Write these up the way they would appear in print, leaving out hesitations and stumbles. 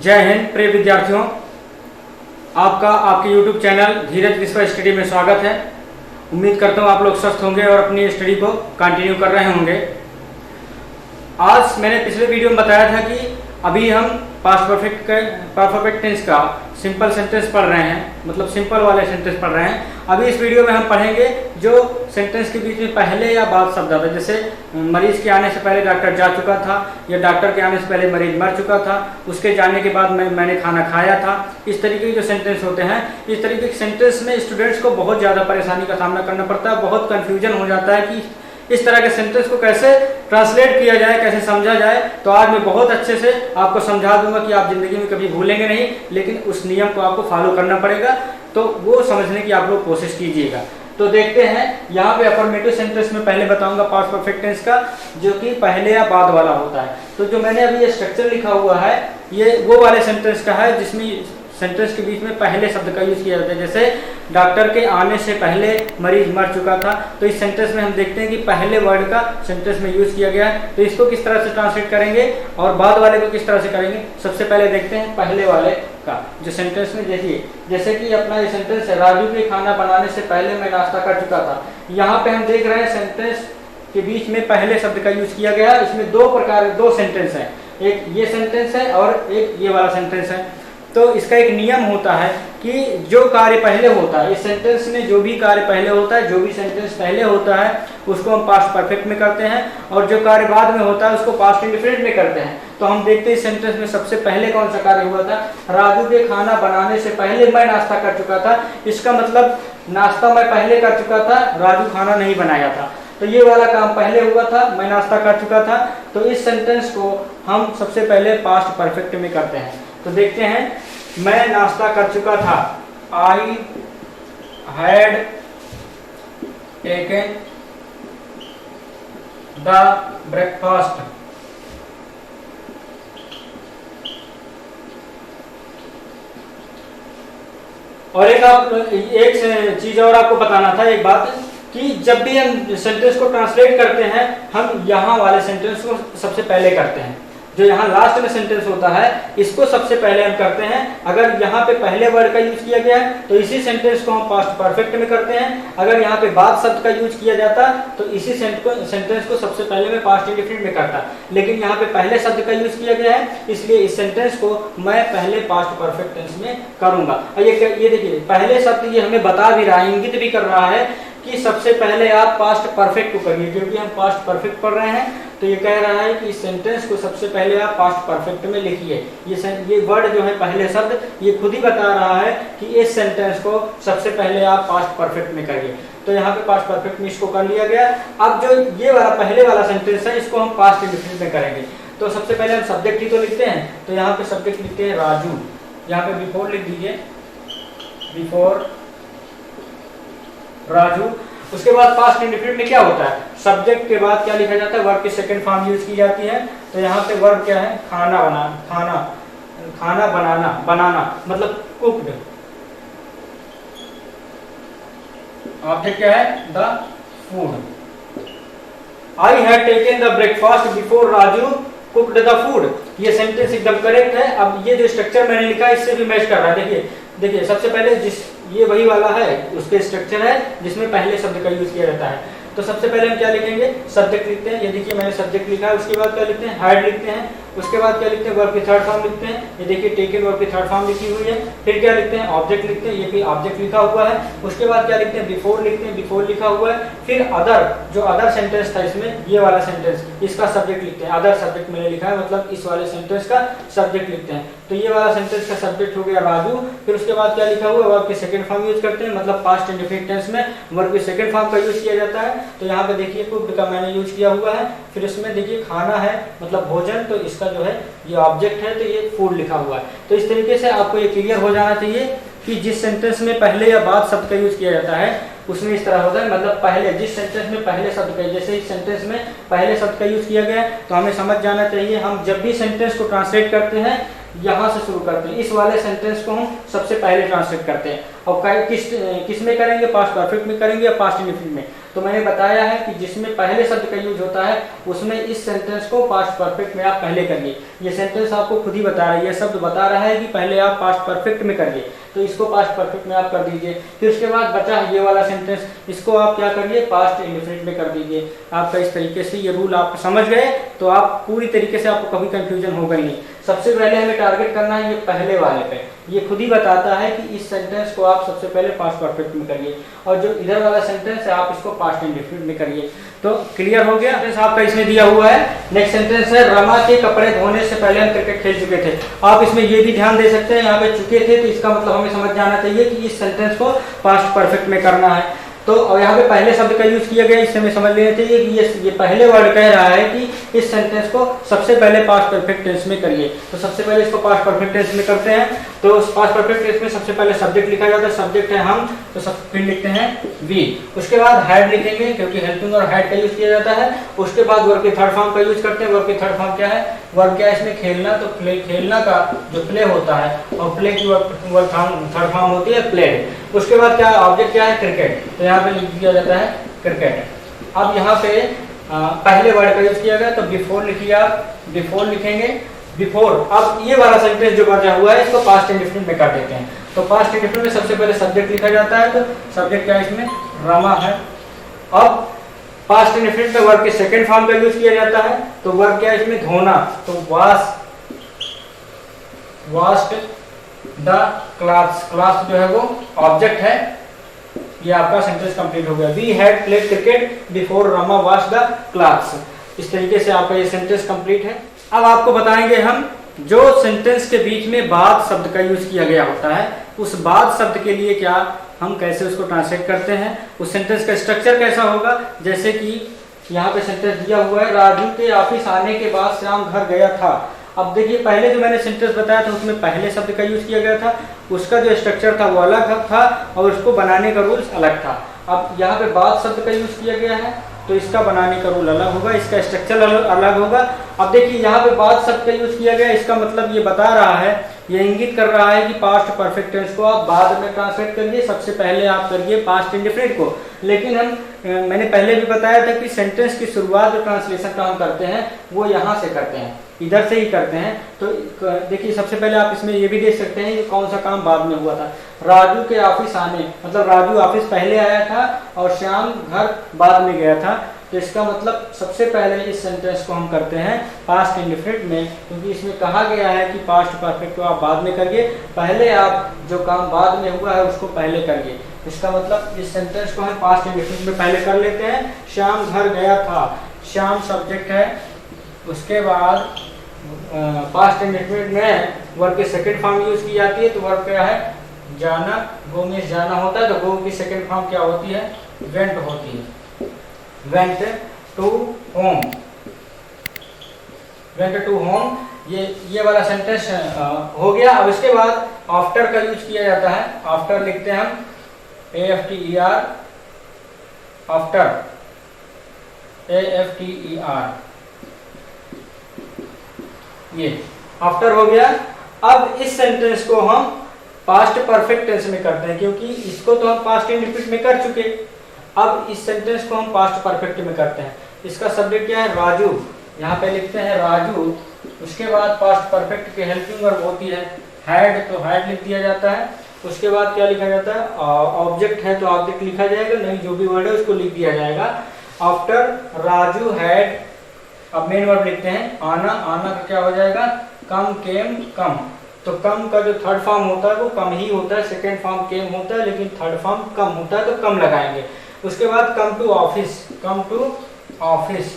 जय हिंद प्रिय विद्यार्थियों, आपका आपके YouTube चैनल धीरज विश्व स्टडी में स्वागत है। उम्मीद करता हूँ आप लोग स्वस्थ होंगे और अपनी स्टडी को कंटिन्यू कर रहे होंगे। आज मैंने पिछले वीडियो में बताया था कि अभी हम पास्ट परफेक्ट टेंस का सिंपल सेंटेंस पढ़ रहे हैं, मतलब सिंपल वाले सेंटेंस पढ़ रहे हैं। अभी इस वीडियो में हम पढ़ेंगे जो सेंटेंस के बीच में पहले या बाद शब्द आता है, जैसे मरीज के आने से पहले डॉक्टर जा चुका था, या डॉक्टर के आने से पहले मरीज मर चुका था, उसके जाने के बाद मैंने खाना खाया था। इस तरीके के जो सेंटेंस होते हैं, इस तरीके के सेंटेंस में स्टूडेंट्स को बहुत ज़्यादा परेशानी का सामना करना पड़ता है। बहुत कन्फ्यूजन हो जाता है कि इस तरह के सेंटेंस को कैसे ट्रांसलेट किया जाए, कैसे समझा जाए। तो आज मैं बहुत अच्छे से आपको समझा दूंगा कि आप जिंदगी में कभी भूलेंगे नहीं, लेकिन उस नियम को आपको फॉलो करना पड़ेगा। तो वो समझने की आप लोग कोशिश कीजिएगा। तो देखते हैं, यहाँ पे अफर्मेटिव सेंटेंस में पहले बताऊंगा पास्ट परफेक्ट टेंस का, जो कि पहले या बाद वाला होता है। तो जो मैंने अभी ये स्ट्रक्चर लिखा हुआ है, ये वो वाले सेंटेंस का है जिसमें सेंटेंस के बीच में पहले शब्द का यूज किया जाता है। जैसे डॉक्टर के आने से पहले मरीज मर चुका था, तो इस सेंटेंस में हम देखते हैं कि पहले वर्ड का सेंटेंस में यूज किया गया है। तो इसको किस तरह से ट्रांसलेट करेंगे और बाद वाले को किस तरह से करेंगे, सबसे पहले देखते हैं पहले वाले का जो सेंटेंस में। देखिए, जैसे कि अपना ये सेंटेंस है, राजू के खाना बनाने से पहले मैं नाश्ता कर चुका था। यहाँ पे हम देख रहे हैं सेंटेंस के बीच में पहले शब्द का यूज किया गया। इसमें दो सेंटेंस है, एक ये सेंटेंस है और एक ये वाला सेंटेंस है। तो इसका एक नियम होता है कि जो कार्य पहले होता है, इस सेंटेंस में जो भी कार्य पहले होता है, जो भी सेंटेंस पहले होता है, उसको हम पास्ट परफेक्ट में करते हैं, और जो कार्य बाद में होता है उसको पास्ट इंडेफिनिट में करते हैं। तो हम देखते हैं इस सेंटेंस में सबसे पहले कौन सा कार्य हुआ था, राजू के खाना बनाने से पहले मैं नाश्ता कर चुका था। इसका मतलब नाश्ता मैं पहले कर चुका था, राजू खाना नहीं बनाया था। तो ये वाला काम पहले हुआ था, मैं नाश्ता कर चुका था। तो इस सेंटेंस को हम सबसे पहले पास्ट परफेक्ट में करते हैं। तो देखते हैं, मैं नाश्ता कर चुका था, I had taken the breakfast. और एक चीज और आपको बताना था, एक बात, कि जब भी हम सेंटेंस को ट्रांसलेट करते हैं, हम यहाँ वाले सेंटेंस को सबसे पहले करते हैं। जो यहाँ लास्ट में सेंटेंस होता है, इसको सबसे पहले हम करते हैं। अगर यहाँ पे पहले वर्ड का यूज किया गया है, तो इसी सेंटेंस को हम पास्ट परफेक्ट में करते हैं। अगर यहाँ पे बाद शब्द का यूज किया जाता, तो इसी सेंटेंस को सबसे पहले मैं पास्ट इंडेफिनिट में करता। लेकिन यहाँ पे पहले शब्द का यूज किया गया है, इसलिए इस सेंटेंस को मैं पहले पास्ट परफेक्ट टेंस में करूंगा। और ये देखिए, पहले शब्द ये हमें बता भी रहा है, इंगित भी कर रहा है कि सबसे पहले आप पास्ट परफेक्ट को करिए, क्योंकि हम पास्ट परफेक्ट पढ़ रहे हैं। तो ये कह रहा है कि इस सेंटेंस को सबसे पहले आप पास्ट परफेक्ट में लिखिए। ये वर्ड जो है पहले शब्द, ये खुद ही बता रहा है कि इस सेंटेंस को सबसे पहले आप पास्ट परफेक्ट में करिए। तो यहाँ पे पास्ट परफेक्ट में इसको कर लिया गया। अब जो ये वाला पहले वाला सेंटेंस है, इसको हम पास्ट इंडेफिनिट में करेंगे। तो सबसे पहले हम सब्जेक्ट ही तो लिखते हैं। तो यहाँ पे सब्जेक्ट लिखते हैं राजू, यहाँ पे बिफोर लिख दीजिए, बिफोर राजू। उसके बाद पास्ट इंडेफिनिट में क्या होता है, सब्जेक्ट के बाद क्या लिखा जाता है, वर्ब की सेकंड फॉर्म यूज की जाती है। तो यहाँ पे वर्ब क्या है, खाना बनाना मतलब कुक्ड। ऑब्जेक्ट क्या है, the food. I had taken the breakfast before Raju cooked the food. ये सेंटेंस एकदम करेक्ट है। अब ये जो स्ट्रक्चर मैंने लिखा है, इससे भी मैच कर रहा है। देखिए सबसे पहले ये वही वाला है, उसके स्ट्रक्चर है जिसमें पहले शब्द का यूज किया जाता है। तो सबसे पहले हम क्या लिखेंगे, सब्जेक्ट लिखते हैं। ये देखिए मैंने सब्जेक्ट लिखा है। उसके बाद क्या लिखते हैं, हैड लिखते हैं। उसके बाद क्या लिखते हैं, वर्ब की थर्ड फॉर्म लिखते हैं। ये देखिए टेकन वर्ब की थर्ड फॉर्म लिखी हुई है। फिर क्या लिखते हैं, ऑब्जेक्ट लिखते हैं। ये भी ऑब्जेक्ट लिखा हुआ है। उसके बाद क्या लिखते हैं, बिफोर लिखते हैं, बिफोर लिखा हुआ है। फिर अदर, जो अदर सेंटेंस था इसमें, ये वाला सेंटेंस, इसका सब्जेक्ट लिखते हैं। अदर सब्जेक्ट मैंने लिखा है, मतलब इस वाले सेंटेंस का सब्जेक्ट लिखते हैं। तो ये वाला सेंटेंस का सब्जेक्ट हो गया राजू। फिर उसके बाद क्या लिखा हुआ है, वर्ब की सेकंड फॉर्म यूज करते हैं, मतलब पास्ट इंडेफिनिट टेंस में वर्ब की सेकंड फॉर्म का यूज किया जाता है। तो यहाँ पे देखिए कुक्ड का मैंने यूज किया हुआ है। फिर इसमें देखिए खाना है, मतलब भोजन, तो इसका जो है ये ऑब्जेक्ट है, तो ये फूड लिखा हुआ है। तो इस तरीके से आपको ये क्लियर हो जाना चाहिए कि जिस सेंटेंस में पहले या बाद शब्द का यूज किया जाता है, उसमें इस तरह होता है। मतलब पहले, जिस सेंटेंस में पहले शब्द का, जैसे इस सेंटेंस में पहले शब्द का यूज किया गया है, तो हमें समझ जाना चाहिए, हम जब भी सेंटेंस को ट्रांसलेट करते हैं, यहाँ से शुरू करते हैं। इस वाले सेंटेंस को हम सबसे पहले ट्रांसलेट करते हैं। और किस में करेंगे, पास्ट परफेक्ट में करेंगे या पास्ट इंडेफिनिट में। तो मैंने बताया है कि जिसमें पहले शब्द का यूज होता है उसमें इस सेंटेंस को पास्ट परफेक्ट में आप पहले करिए। ये सेंटेंस आपको खुद ही बता रहा है, ये शब्द बता रहा है कि पहले आप पास्ट परफेक्ट में करिए, तो इसको पास्ट परफेक्ट में आप कर दीजिए। फिर उसके बाद बचा है ये वाला सेंटेंस, इसको आप क्या करिए, पास्ट इंडेफिनिट में कर दीजिए। आपका इस तरीके से ये रूल आप समझ गए तो आप पूरी तरीके से आपको कभी कंफ्यूजन होगा ही नहीं। सबसे पहले हमें टारगेट करना है ये पहले वाले पे, ये खुद ही बताता है कि इस सेंटेंस को आप सबसे पहले पास्ट परफेक्ट में करिए, और जो इधर वाला सेंटेंस है आप इसको पास्ट इंडेफिनिट में करिए। तो क्लियर हो गया। सेंटेंस आपका इसमें दिया हुआ है। नेक्स्ट सेंटेंस है, रमा के कपड़े धोने से पहले हम क्रिकेट खेल चुके थे। आप इसमें ये भी ध्यान दे सकते हैं, यहाँ पे चुके थे तो इसका मतलब हमें समझ जाना चाहिए कि इस सेंटेंस को पास्ट परफेक्ट में करना है। तो अब यहाँ पे पहले शब्द का यूज किया गया, इससे हमें समझ लेना चाहिए कि ये पहले वर्ड कह रहा है कि इस सेंटेंस को सबसे पहले पास्ट परफेक्ट टेंस में करिए। तो सबसे पहले इसको पास्ट परफेक्ट टेंस में करते हैं। तो उस पास्ट परफेक्ट टेंस में सबसे पहले सब्जेक्ट लिखा जाता है, सब्जेक्ट है हम, तो फिर लिखते हैं वी। उसके बाद हैड लिखेंगे क्योंकि हेल्पिंग और हैड का यूज किया जाता है। उसके बाद वर्ब के थर्ड फॉर्म का यूज करते हैं। वर्ब के थर्ड फॉर्म क्या है, वर्ब क्या है इसमें, खेलना। तो खेलना का जो प्ले होता है, और प्ले की वर्ब थर्ड फॉर्म होती है प्लेड। उसके बाद क्या ऑब्जेक्ट क्या है, क्रिकेट, तो यहाँ पे लिख दिया जाता है क्रिकेट। अब यहाँ पे पहले वर्ड का यूज किया गया तो बिफोर लिखिए, आप बिफोर लिखेंगे, बिफोर। अब ये वाला सेंटेंस जो बचा हुआ है इसको पास्ट इंडेफिनिट में कर देते हैं। तो पास्ट इंडेफिनिट में सबसे पहले सब्जेक्ट लिखा जाता है, तो सब्जेक्ट क्या है इसमें, रमा है। अब पास्ट इंडेफिनिट में वर्ब के सेकंड फॉर्म का यूज किया जाता है, तो वर्ब क्या है इसमें, धोना। तो वाश्ड द क्लास, क्लास जो है वो ऑब्जेक्ट है। ये आपका सेंटेंस कंप्लीट हो गया। We had played cricket before Rama washed the class. इस तरीके से आपका ये सेंटेंस कंप्लीट है। अब आपको बताएंगे हम जो सेंटेंस के बीच में बाद शब्द का यूज किया गया होता है, उस बाद शब्द के लिए क्या हम कैसे उसको ट्रांसलेट करते हैं, उस सेंटेंस का स्ट्रक्चर कैसा होगा। जैसे कि यहाँ पे सेंटेंस दिया हुआ है, राजू के ऑफिस आने के बाद श्याम घर गया था। अब देखिए पहले जो मैंने सेंटेंस बताया था उसमें पहले शब्द का यूज किया गया था, उसका जो स्ट्रक्चर था वो अलग था और उसको बनाने का रूल्स अलग था। अब यहाँ पे बाद शब्द का यूज किया गया है तो इसका बनाने का रूल अलग होगा, इसका स्ट्रक्चर अलग होगा। अब देखिए यहाँ पे बाद शब्द का यूज किया गया, इसका मतलब ये बता रहा है, ये इंगित कर रहा है कि पास्ट परफेक्ट टेंस को आप बाद में ट्रांसलेट करिए, सबसे पहले आप करिए पास्ट इंडेफिनिट को। लेकिन मैंने पहले भी बताया था कि सेंटेंस की शुरुआत जो ट्रांसलेशन का हम करते हैं वो यहाँ से करते हैं, इधर से ही करते हैं। तो देखिए सबसे पहले आप इसमें ये भी देख सकते हैं कि कौन सा काम बाद में हुआ था। राजू के ऑफिस आने, मतलब राजू ऑफिस पहले आया था और श्याम घर बाद में गया था। तो इसका मतलब सबसे पहले इस सेंटेंस को हम करते हैं पास्ट इंडेफिनिट में, क्योंकि इसमें कहा गया है कि पास्ट परफेक्ट को आप बाद में करिए, पहले आप जो काम बाद में हुआ है उसको पहले करिए। इसका मतलब इस सेंटेंस को हम पास्ट इंडेफिनिट में पहले कर लेते हैं। श्याम घर गया था, श्याम सब्जेक्ट है। उसके बाद पास्ट इंडेफिनिट में वर्ब के सेकंड फॉर्म यूज की जाती है, तो वर्ब क्या है, जाना। गो में जाना होता है, तो गो की सेकंड फॉर्म क्या होती है, वेंट होती है। Went to home, went to home, ये वाला सेंटेंस हो गया। अब इसके बाद आफ्टर का यूज किया जाता है। आफ्टर लिखते हैं हम AFTER, आफ्टर, AFTER, ये आफ्टर हो गया। अब इस सेंटेंस को हम पास्ट परफेक्ट टेंस में करते हैं, क्योंकि इसको तो हम पास्ट इंडेफिनिट में कर चुके। अब इस सेंटेंस को हम पास्ट परफेक्ट में करते हैं। इसका सब्जेक्ट क्या है, राजू, यहाँ पे लिखते हैं राजू। उसके बाद पास्ट परफेक्ट की हेल्पिंग वर्ब होती है हैड, तो हैड लिख दिया जाता है। उसके बाद क्या लिखा जाता है, ऑब्जेक्ट है तो ऑब्जेक्ट लिखा जाएगा, नहीं जो भी वर्ड है उसको लिख दिया जाएगा। आफ्टर राजू हैड, अब मेन वर्ब लिखते हैं आना। आना का क्या हो जाएगा, कम, केम, कम। तो कम का जो थर्ड फॉर्म होता है वो कम ही होता है, सेकेंड फॉर्म केम होता है, लेकिन थर्ड फॉर्म कम होता है तो कम लगाएंगे। उसके बाद come to office, come to office.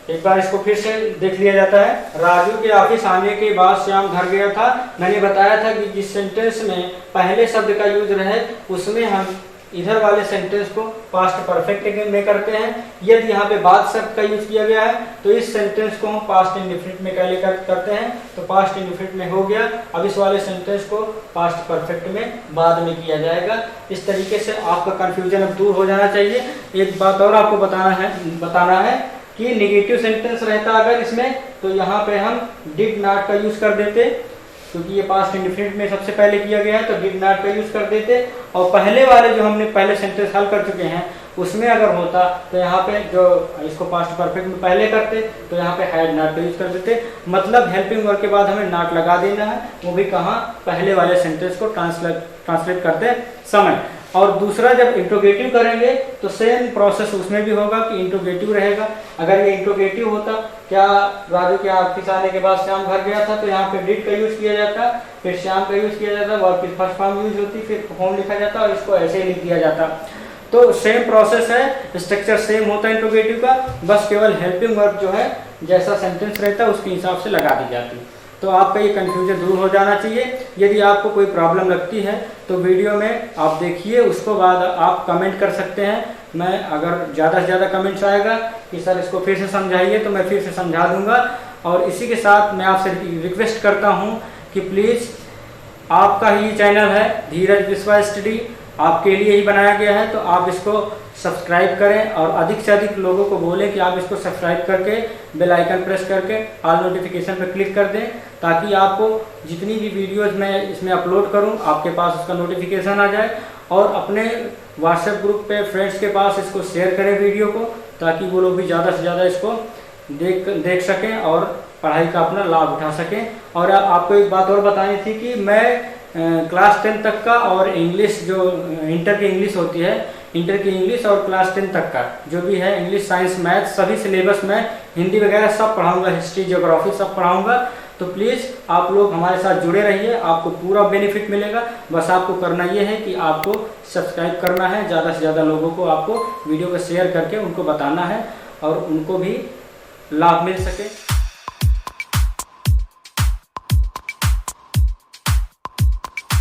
एक बार इसको फिर से देख लिया जाता है। राजू के ऑफिस आने के बाद श्याम घर गया था। मैंने बताया था कि जिस सेंटेंस में पहले शब्द का यूज रहे उसमें हम इधर वाले सेंटेंस को पास्ट परफेक्ट में करते हैं। यदि यहाँ पे बाद शब्द का यूज किया गया है तो इस सेंटेंस को हम पास्ट इंडेफिनिट में पहले करते हैं, तो पास्ट इंडेफिनिट में हो गया। अब इस वाले सेंटेंस को पास्ट परफेक्ट में बाद में किया जाएगा। इस तरीके से आपका कंफ्यूजन अब दूर हो जाना चाहिए। एक बात और आपको बताना है कि नेगेटिव सेंटेंस रहता अगर इसमें, तो यहाँ पे हम डिड नॉट का यूज कर देते। क्योंकि ये पास्ट इंडेफिनिट में सबसे पहले किया गया है तो डिड नॉट का यूज़ कर देते, और पहले वाले जो हमने पहले सेंटेंस हल कर चुके हैं उसमें अगर होता तो यहाँ पे जो इसको पास्ट परफेक्ट में पहले करते तो यहाँ पे हैड नॉट का यूज़ कर देते। मतलब हेल्पिंग वर्ब के बाद हमें नॉट लगा देना है, वो भी कहाँ, पहले वाले सेंटेंस को ट्रांसलेट करते समय। और दूसरा जब इंट्रोगेटिव करेंगे तो सेम प्रोसेस उसमें भी होगा कि इंट्रोगेटिव रहेगा। अगर ये इंट्रोगेटिव होता, क्या राजू के ऑफिस आने के बाद श्याम घर गया था, तो यहाँ पे डिड का यूज़ किया जाता, फिर श्याम का यूज़ किया जाता, वर्ब की फर्स्ट फॉर्म यूज होती, फिर होम लिखा जाता और इसको ऐसे ही लिख दिया जाता। तो सेम प्रोसेस है, स्ट्रक्चर सेम होता है इंट्रोगेटिव का, बस केवल हेल्पिंग वर्ब जो है जैसा सेंटेंस रहता है उसके हिसाब से लगा दी जाती है। तो आपका ये कन्फ्यूजन दूर हो जाना चाहिए। यदि आपको कोई प्रॉब्लम लगती है तो वीडियो में आप देखिए, उसको बाद आप कमेंट कर सकते हैं। मैं अगर ज़्यादा से ज़्यादा कमेंट्स आएगा कि सर इसको फिर से समझाइए तो मैं फिर से समझा दूंगा। और इसी के साथ मैं आपसे रिक्वेस्ट करता हूँ कि प्लीज़, आपका ही चैनल है धीरज विश्वा स्टडी, आपके लिए ही बनाया गया है, तो आप इसको सब्सक्राइब करें और अधिक से अधिक लोगों को बोलें कि आप इसको सब्सक्राइब करके बेल आइकन प्रेस करके ऑल नोटिफिकेशन पर क्लिक कर दें, ताकि आपको जितनी भी वीडियोज़ मैं इसमें अपलोड करूं आपके पास उसका नोटिफिकेशन आ जाए। और अपने व्हाट्सएप ग्रुप पे फ्रेंड्स के पास इसको शेयर करें वीडियो को, ताकि वो लोग भी ज़्यादा से ज़्यादा इसको देख सकें और पढ़ाई का अपना लाभ उठा सकें। और आपको एक बात और बतानी थी कि मैं क्लास 10 तक का और इंग्लिश जो इंटर की इंग्लिश होती है, इंटर की इंग्लिश और क्लास 10 तक का जो भी है इंग्लिश, साइंस, मैथ, सभी सिलेबस में हिंदी वगैरह सब पढ़ाऊंगा, हिस्ट्री, ज्योग्राफी सब पढ़ाऊंगा। तो प्लीज़ आप लोग हमारे साथ जुड़े रहिए, आपको पूरा बेनिफिट मिलेगा। बस आपको करना ये है कि आपको सब्सक्राइब करना है, ज़्यादा से ज़्यादा लोगों को आपको वीडियो को शेयर करके उनको बताना है और उनको भी लाभ मिल सके।